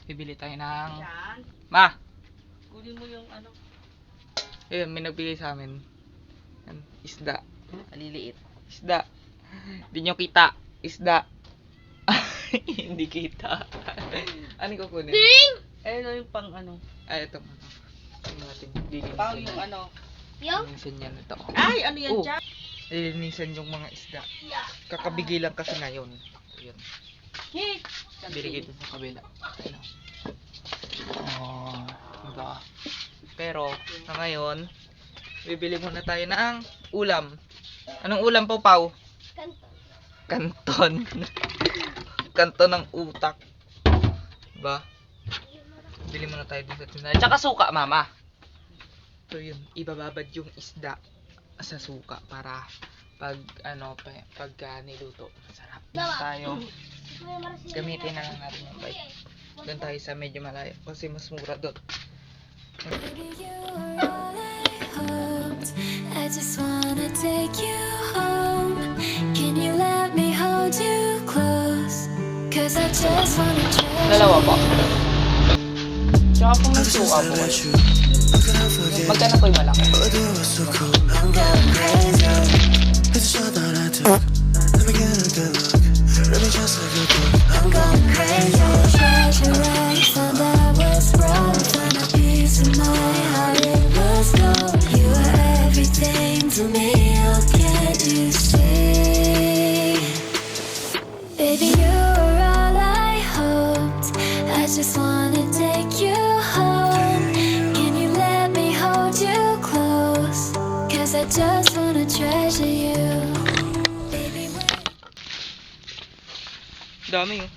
Bibili tayo ng... Yan. Ma! Kunin mo yung ano. Ayun, may nagbigay sa amin. Yan, isda. Maliliit. Isda. Hindi nyo kita. Isda. Hindi kita. Ano kukunin? Ayun yung pang ano. Ay, ito. Ano natin? Pang Lilinisan yung yan. ano. Lilinisan yan. Ito. Ay, ano yan Oh. dyan? Lilinisan yung mga isda. Kakabigay lang kasi ngayon. Ayun. Hey! Binigay dun sa kabila. Ano? Oh, diba? Pero, sa ngayon, bibili muna tayo ng ulam. Anong ulam po, Pau? Kanton. Kanton ng utak. Diba? Bili muna tayo dun sa tindahan. Tsaka suka, mama. So yun, ibababad yung isda sa suka para pag niluto, masarap. Doon tayo. Gamitin na lang natin yung bike. Doon tayo sa medyo malayo kasi mas mura doon. Baby, you are all I hoped. I just wanna take you home. Can you let me hold you close? 'Cause I just wanna treasure. Dalawa po. Tsaka po may suka po. Magkano po yung malaki? I'm going crazy. I'm going crazy. Treasure I found I was wrong. Found a piece of my heart, it was gold. You were everything to me. Oh, can't you see? Baby, you were all I hoped. I just wanna take you home. Can you let me hold you close? 'Cause I just wanna treasure you. Baby, Dami yun.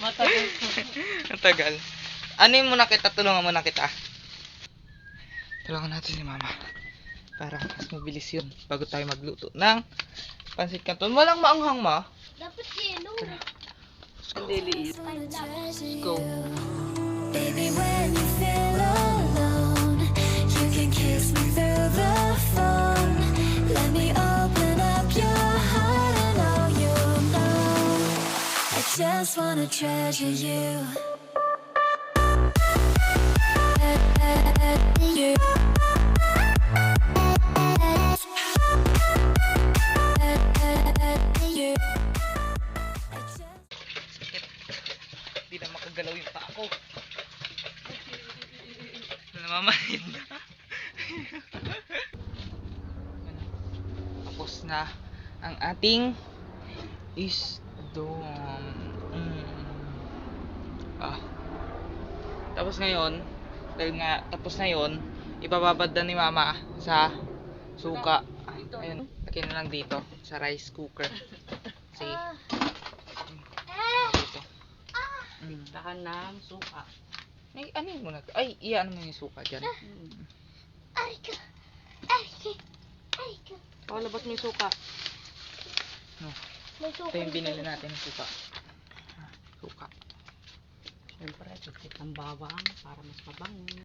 Matagal. Matagal. Ano yung muna kita? Tulungan muna kita. Tulungan natin si mama. Para mas mabilis yun. Bago tayo magluto ng pansit canton. Walang maanghang, ma. Dapat yelo. Ang liliit. wanna treasure Go. you. Baby, when you feel alone, you can kiss me through the phone. Let me open up your heart and all you know. I just wanna treasure you. You. You. I just Sakit. Hindi na makagalaw yung paa ko. Namamahid na. Tapos na ang ating isdom. Tapos ngayon, dahil nga tapos na yon, ibababad na ni mama sa suka. Ayun, lagyan na lang dito sa rice cooker. See? Dito. Tahan ng suka. Ay, ano yun muna? Ay, iyan mo yung suka dyan. Ay ka. Ay ka. Ay ka. Pakalabas mo yung suka. No. May suka. Ito yung binili natin ng suka. Suka. Siyempre, titip ng bawang para mas mabango.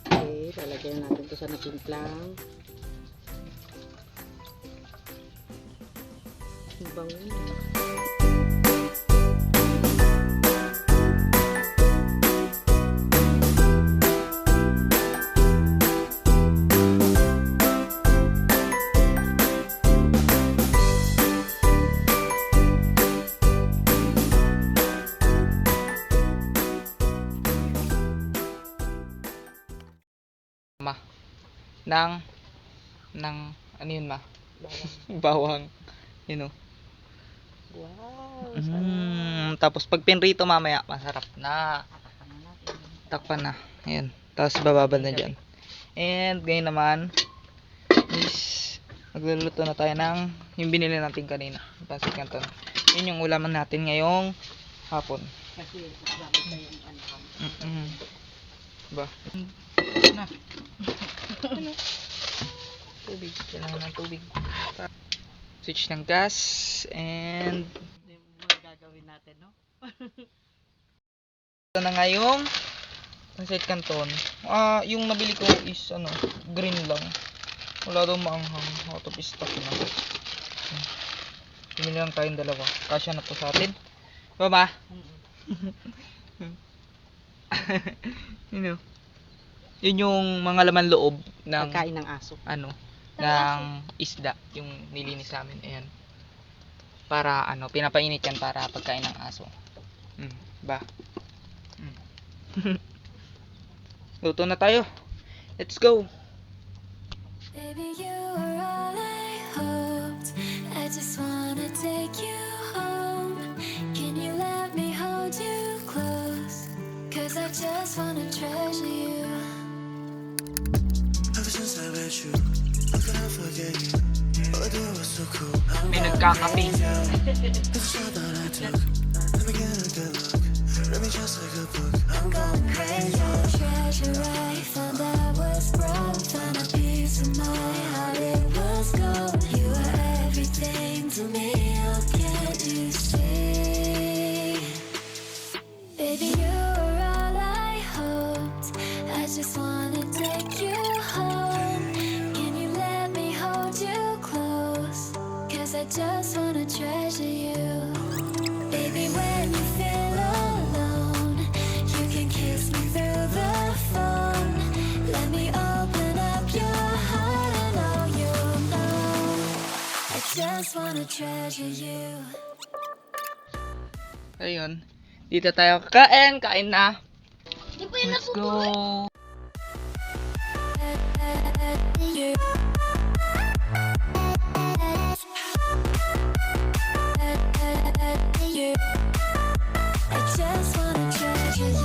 Okay, lalagyan natin ito sa natimplang. Ang bango. Ma. Ng ano yun, ma? Bawang. Yun o. Wow, Tapos pag pinrito mamaya, masarap na. Takpan na. Ayan. Tapos bababal na dyan. And ngayon naman is magluluto na tayo ng yung binili natin kanina. Pansit canton. Yun yung ulaman natin ngayong hapon. kasi dapat tayo yung ano. Ba? Na. Ano? Tubig. Kailangan ng tubig. Switch ng gas. And Hindi mo gagawin natin, no? ito na nga yung pancit canton. Yung nabili ko is green lang. Wala daw maanghang. Out of stock na. Bumili lang tayong dalawa. Kasya na to sa atin. Mama. Yun yung mga laman loob ng Pagkain ng aso. ng isda yung nilinis namin. Ayan. Para pinapainit yan para pagkain ng aso. Ba. Luto na tayo. Let's go. Baby, you are all I hoped. I just wanna take you home. Can you let me hold you close? 'Cause I just wanna treasure you. Ever since I met you, how could I forget you? Oh, it was so cool. May nagkakape. It's a shot that I took. Let me get a good look. Read me just like a book. I'm going crazy. Treasure I found I was broke. Found a piece of my heart, it was gold. You were everything to me. Oh, can't you see? Baby, you were all I hoped. I just wanna take you home. Can you let me hold you close? 'Cause I just wanna treasure you. Baby, when you feel alone, you can kiss me through the phone. Let me open up your heart and all you'll know. I just wanna treasure you. Ayun. Dito tayo kakain. Kain na. Di ba yung Let's go. You. You. I just wanna treasure you.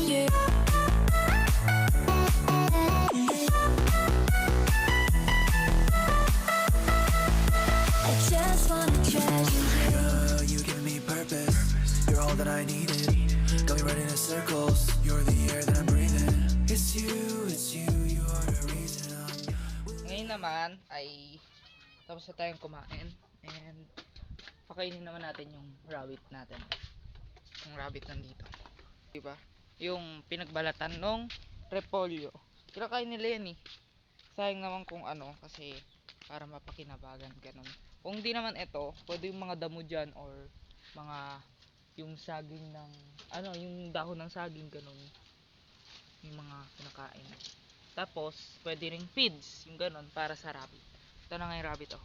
You. I just wanna treasure you. You give me purpose. You're all that I needed. Got me running in circles. You're the air that I'm breathing. It's you, you are the reason Ngayon naman ay tapos na tayong kumain. And pakainin naman natin yung rabbit natin. Yung rabbit nandito. Diba? Yung pinagbalatan nung repolyo. Kinakain nila yan eh. Sayang naman kung kasi para mapakinabagan ganun. Kung di naman ito, pwede yung mga damo dyan or mga yung saging ng yung dahon ng saging ganun. Yung mga kinakain. Tapos, pwede ring feeds, yung ganun, para sa rabbit. Ito na nga yung rabbit, oh.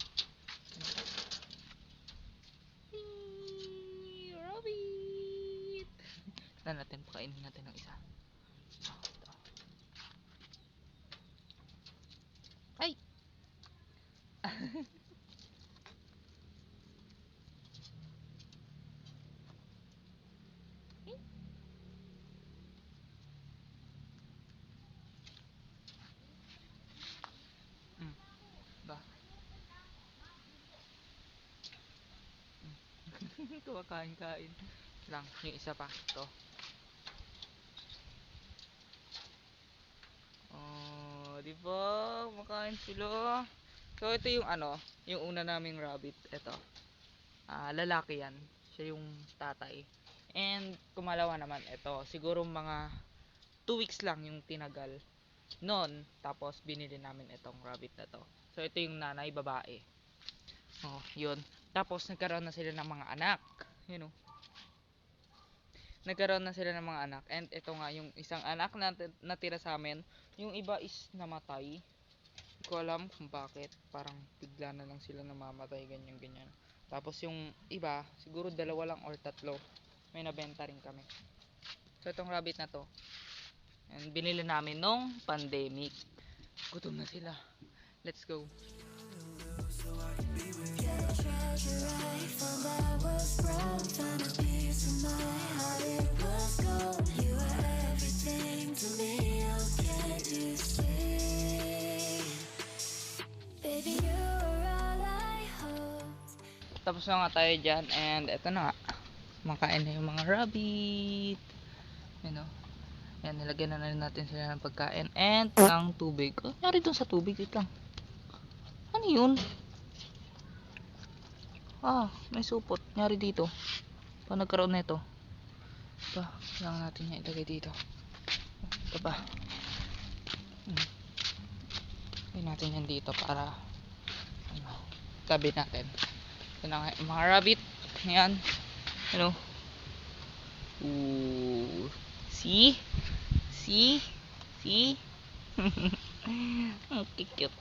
Rabbit! Na natin, pakainin natin ng isa. Ito. Ay! Ba? Kumakain-kain lang. Yung isa pa. Ito. Oh, di ba? Kumakain sila. So, ito yung yung una naming rabbit. Ito. Lalaki yan. Siya yung tatay. And, kumalawa naman ito. Siguro mga 2 weeks lang yung tinagal. Noon, tapos binili namin itong rabbit na to. So, ito yung nanay, babae. Oh, yun. Tapos, nagkaroon na sila ng mga anak. Yun, oh. Nagkaroon na sila ng mga anak. And ito nga, yung isang anak na natira sa amin. Yung iba is namatay. Hindi ko alam kung bakit. Parang bigla na lang sila namamatay, ganyan-ganyan. Tapos yung iba, siguro 2 lang or 3. May nabenta rin kami. So, itong rabbit na to. And binili namin nung pandemic. Gutom na sila. Let's go. Treasure I found I was broke. Found a piece of my heart, it was gold. You were everything to me. Oh, can't you see? Baby, you were all I hoped. Tapos na nga tayo dyan. And eto na nga. Makain na yung mga rabbit. You know. Yan, nilagyan na rin natin sila ng pagkain and ng tubig. Oh, nangyari dun sa tubig? Wait lang. Ano yun? Ah, may supot. Nangyari dito. Pa nagkaroon na ito. Ito, kailangan natin yan ilagay dito. Ito pa. Ilagay natin yan dito para ano, tabi natin. Ito na nga, mga rabbit. Ayan. Ano? Ooh. See? See? See? Okay, cute.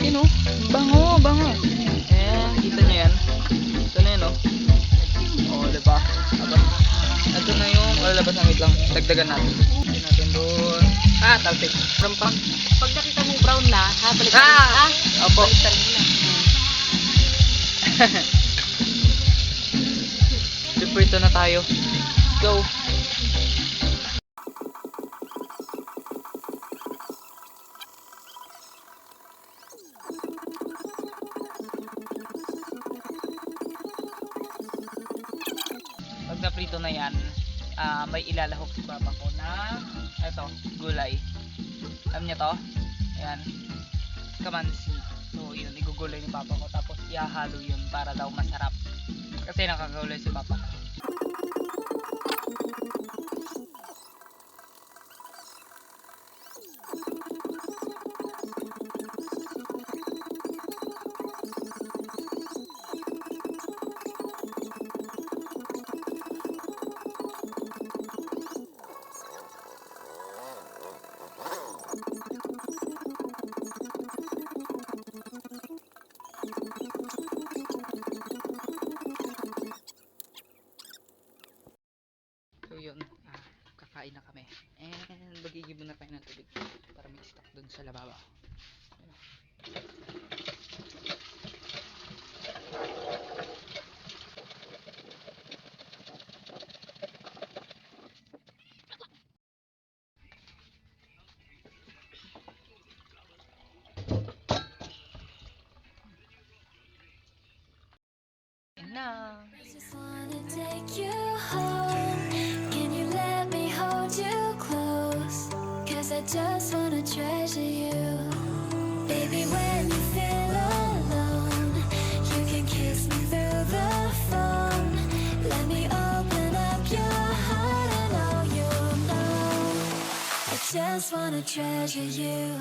Yun o. Bango, bango. Eh, kita nyo yan. Ito na yun o. O, diba? Ito na yung lalabas na lang. Dagdagan natin. Dagdagan natin doon. Ah, talpik. Rampang. Pag nakita mo brown na, ha, balik Ah! Opo. Prito na tayo. Go. Pag naprito na yan, may ilalahok si papa ko na eto, gulay. Alam niya to? Ayan. Kamansi. So, yun, igugulay ni papa ko. Tapos, ihahalo yun para daw masarap. Kasi nakagulay si papa ko. So yun, kakain na kami. And magigib muna tayo ng tubig para may stock dun sa lababa. Na. I just wanna take you home. Can you let me hold you close? 'Cause I just wanna treasure you. Baby, when you feel alone, you can kiss me through the phone. Let me open up your heart and all you know. I just wanna treasure you.